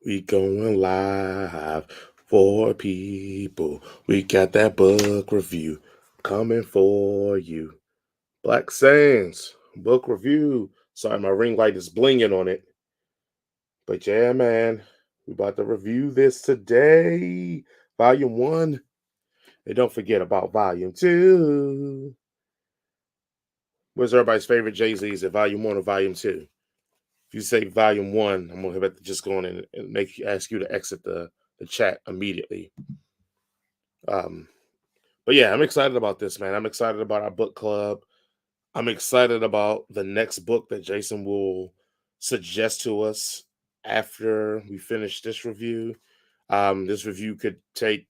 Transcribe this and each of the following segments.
We going live for people. We got that book review coming for you. Black Sands book review. Sorry, my ring light is blinging on it. But yeah, man, we about to review this today. Volume 1. And don't forget about Volume 2. What's everybody's favorite Jay-Z? Is it Volume 1 or Volume 2? If you say Volume 1, I'm going to have to just go on and ask you to exit the chat immediately. Um, But yeah, I'm excited about this, man. I'm excited about our book club. I'm excited about the next book that Jason will suggest to us after we finish this review. This review could take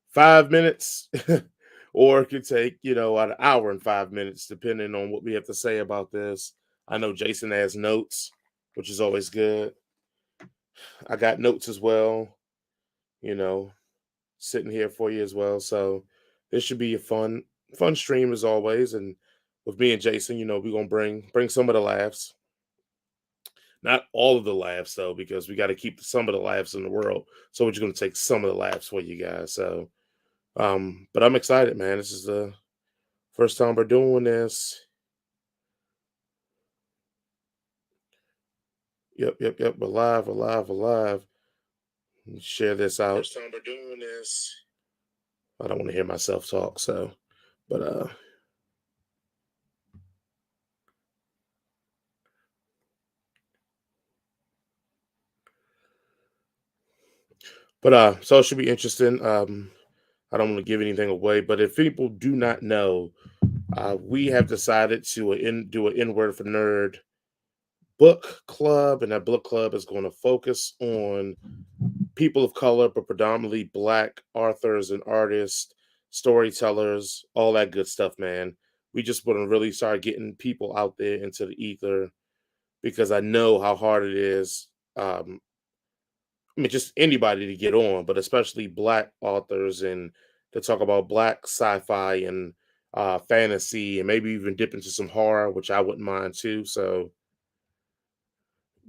5 minutes, or it could take, an hour and 5 minutes, depending on what we have to say about this. I know Jason has notes, which is always good. I got notes as well, you know, sitting here for you as well. So this should be a fun stream as always. And with me and Jason, we're gonna bring some of the laughs. Not all of the laughs though, because we got to keep some of the laughs in the world. So we're just gonna take some of the laughs for you guys. So but I'm excited, man. This is the first time we're doing this. Yep. We're live, we're live, we're live. Let me share this out. First time we're doing this. I don't want to hear myself talk, so but so it should be interesting. I don't want to give anything away, but if people do not know, we have decided to do an N word for nerd book club, and that book club is going to focus on people of color, but predominantly Black authors and artists, storytellers, all that good stuff, man. We just want to really start getting people out there into the ether because I know how hard it is. I mean, just anybody to get on, but especially Black authors and to talk about Black sci-fi and fantasy, and maybe even dip into some horror, which I wouldn't mind too. So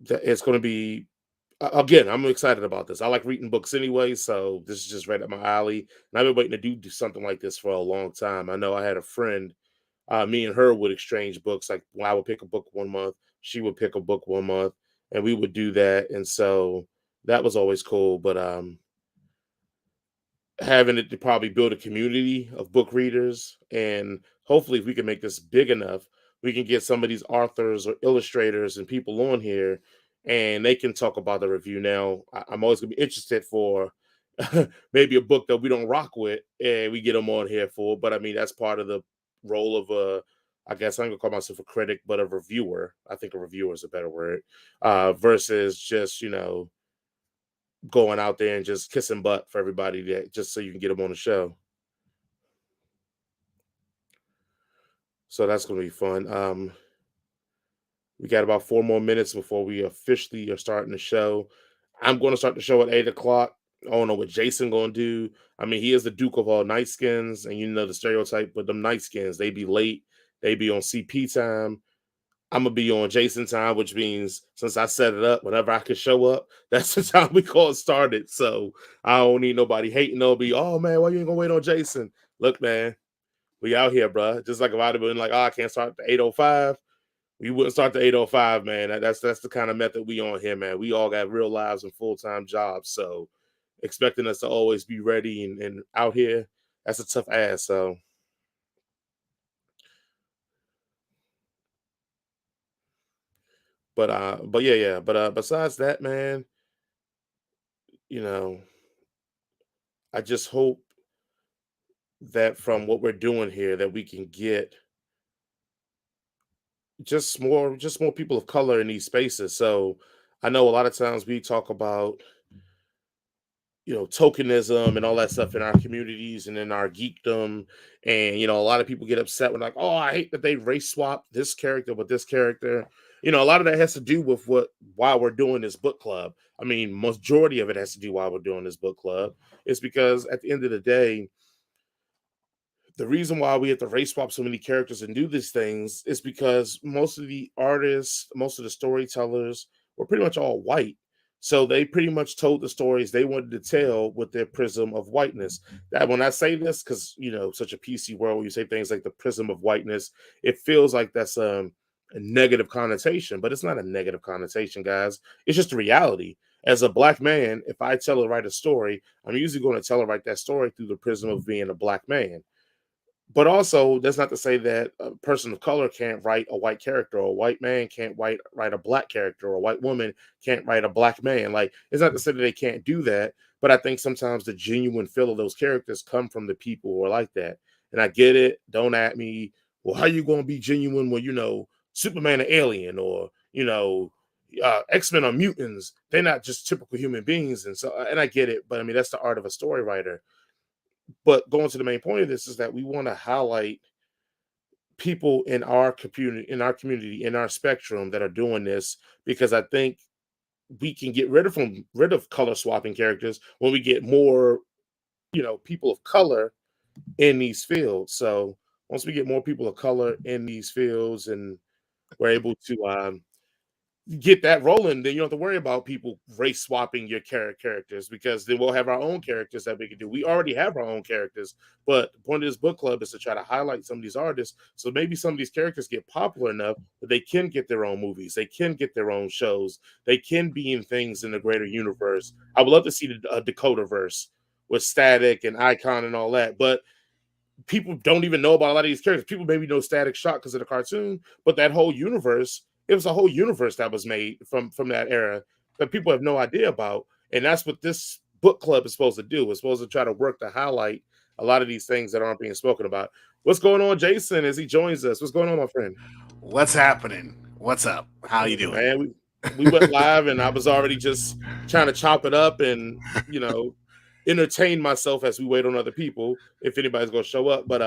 it's going to be again. I'm excited about this. I like reading books anyway, so this is just right up my alley. And I've been waiting to do something like this for a long time. I know I had a friend. Me and her would exchange books. Like when I would pick a book 1 month, she would pick a book 1 month, and we would do that. And so that was always cool. But having it to probably build a community of book readers, and hopefully if we can make this big enough, we can get some of these authors or illustrators and people on here and they can talk about the review. Now I'm always going to be interested for maybe a book that we don't rock with and we get them on here for, but I mean that's part of the role of a, I guess I'm gonna call myself a critic, but a reviewer. I think a reviewer is a better word, versus just going out there and just kissing butt for everybody that just so you can get them on the show. So that's gonna be fun. We got about 4 more minutes before we officially are starting the show. I'm going to start the show at 8 o'clock. I don't know what Jason gonna do. I mean, he is the Duke of all night skins, and you know the stereotype with them night skins. They be late. They be on CP time. I'm gonna be on Jason time, which means since I set it up, whenever I can show up, that's the time we call it started. So I don't need nobody hating. They'll be, oh man, why you ain't gonna wait on Jason? Look, man, we out here, bro. Just like if I'd have been like, oh, I can't start at 8:05, we wouldn't start the 8:05, man. That's the kind of method we on here, man. We all got real lives and full-time jobs, so expecting us to always be ready and out here, that's a tough ass. So, but yeah. But besides that, man, you know, I just hope that from what we're doing here, that we can get just more people of color in these spaces. So I know a lot of times we talk about tokenism and all that stuff in our communities and in our geekdom. And, a lot of people get upset when like, oh, I hate that they race swap this character with this character. A lot of that has to do with why we're doing this book club. I mean, majority of it has to do why we're doing this book club. It's because at the end of the day, the reason why we have to race swap so many characters and do these things is because most of the artists, most of the storytellers were pretty much all white. So they pretty much told the stories they wanted to tell with their prism of whiteness. That when I say this, because such a PC world where you say things like the prism of whiteness, it feels like that's a negative connotation, but it's not a negative connotation, guys. It's just a reality. As a black man, if I tell or write a story, I'm usually going to tell or write that story through the prism of being a black man. But also, that's not to say that a person of color can't write a white character, or a white man can't write a black character, or a white woman can't write a black man. Like, it's not to say that they can't do that, but I think sometimes the genuine feel of those characters come from the people who are like that. And I get it. Don't at me. Well, how you going to be genuine when Superman an alien, or X-Men are mutants? They're not just typical human beings, and I get it. But I mean, that's the art of a story writer. But going to the main point of this is that we want to highlight people in our spectrum that are doing this, because I think we can get rid of color swapping characters when we get more, people of color in these fields. So once we get more people of color in these fields and we're able to get that rolling, then you don't have to worry about people race swapping your characters, because then we'll have our own characters that we can do. We already have our own characters, but the point of this book club is to try to highlight some of these artists. So maybe some of these characters get popular enough that they can get their own movies, they can get their own shows, they can be in things in the greater universe. I would love to see the Dakota verse with Static and Icon and all that, but people don't even know about a lot of these characters. People maybe know Static Shock because of the cartoon, but that whole universe, it was a whole universe that was made from that era that people have no idea about. And that's what this book club is supposed to do. It's supposed to try to work to highlight a lot of these things that aren't being spoken about. What's going on, Jason, as he joins us? What's going on, my friend? What's happening? What's up? How you doing? Man, we went live and I was already just trying to chop it up and, entertain myself as we wait on other people if anybody's going to show up. But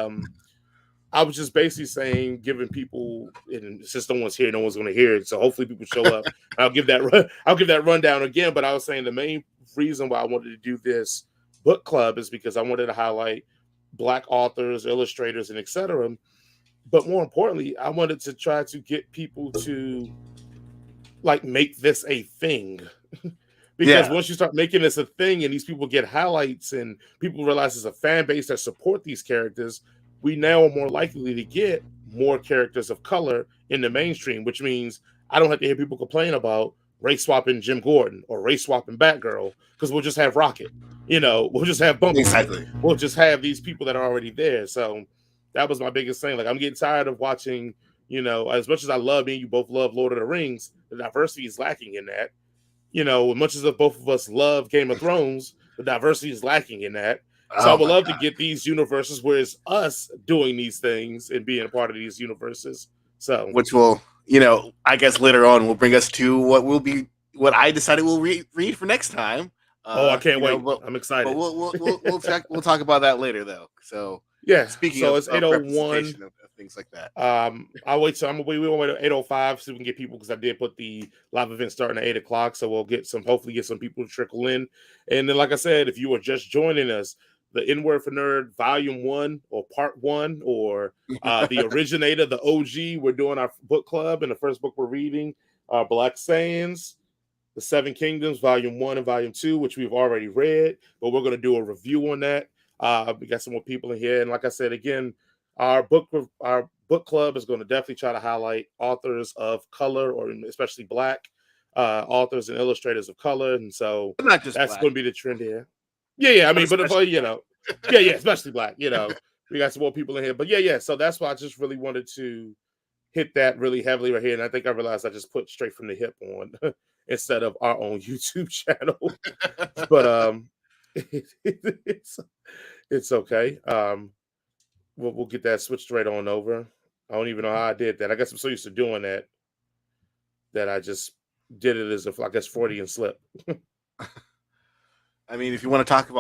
I was just basically saying, giving people, and since no one's here, no one's going to hear it. So hopefully people show up. I'll give that rundown again. But I was saying the main reason why I wanted to do this book club is because I wanted to highlight Black authors, illustrators, and etc. But more importantly, I wanted to try to get people to make this a thing. Because once you start making this a thing and these people get highlights and people realize there's a fan base that support these characters, we now are more likely to get more characters of color in the mainstream, which means I don't have to hear people complain about race swapping Jim Gordon or race swapping Batgirl, because we'll just have Rocket, we'll just have Bumblebee. Exactly. We'll just have these people that are already there. So that was my biggest thing. Like, I'm getting tired of watching, as much as I love, me and you both love Lord of the Rings, the diversity is lacking in that. As much as both of us love Game of Thrones, the diversity is lacking in that. So I would love to get these universes where it's us doing these things and being a part of these universes. So, which will, I guess later on will bring us to what I decided we'll read for next time. I can't wait. I'm excited. But we'll talk about that later, though. So yeah. Speaking so of, it's 8:01 of things like that. I'll wait. So we won't wait at 8:05 so we can get people, because I did put the live event starting at 8:00. So we'll hopefully get some people to trickle in. And then, like I said, if you are just joining us, the N Word for Nerd Volume 1 or Part 1 or the originator, the OG, we're doing our book club, and the first book we're reading are Black Sayings, The Seven Kingdoms, Volume 1 and Volume 2, which we've already read, but we're going to do a review on that. We got some more people in here. And like I said, again, our book club is going to definitely try to highlight authors of color, or especially Black authors and illustrators of color. And so not just that's Black. going to be the trend here. Yeah. I mean, but especially Black, we got some more people in here. But yeah. So that's why I just really wanted to hit that really heavily right here. And I think I realized I just put Straight from the Hip on instead of our own YouTube channel. But it's okay. We'll get that switched right on over. I don't even know how I did that. I guess I'm so used to doing that I just did it as if, I guess, Freudian slip. I mean, if you want to talk about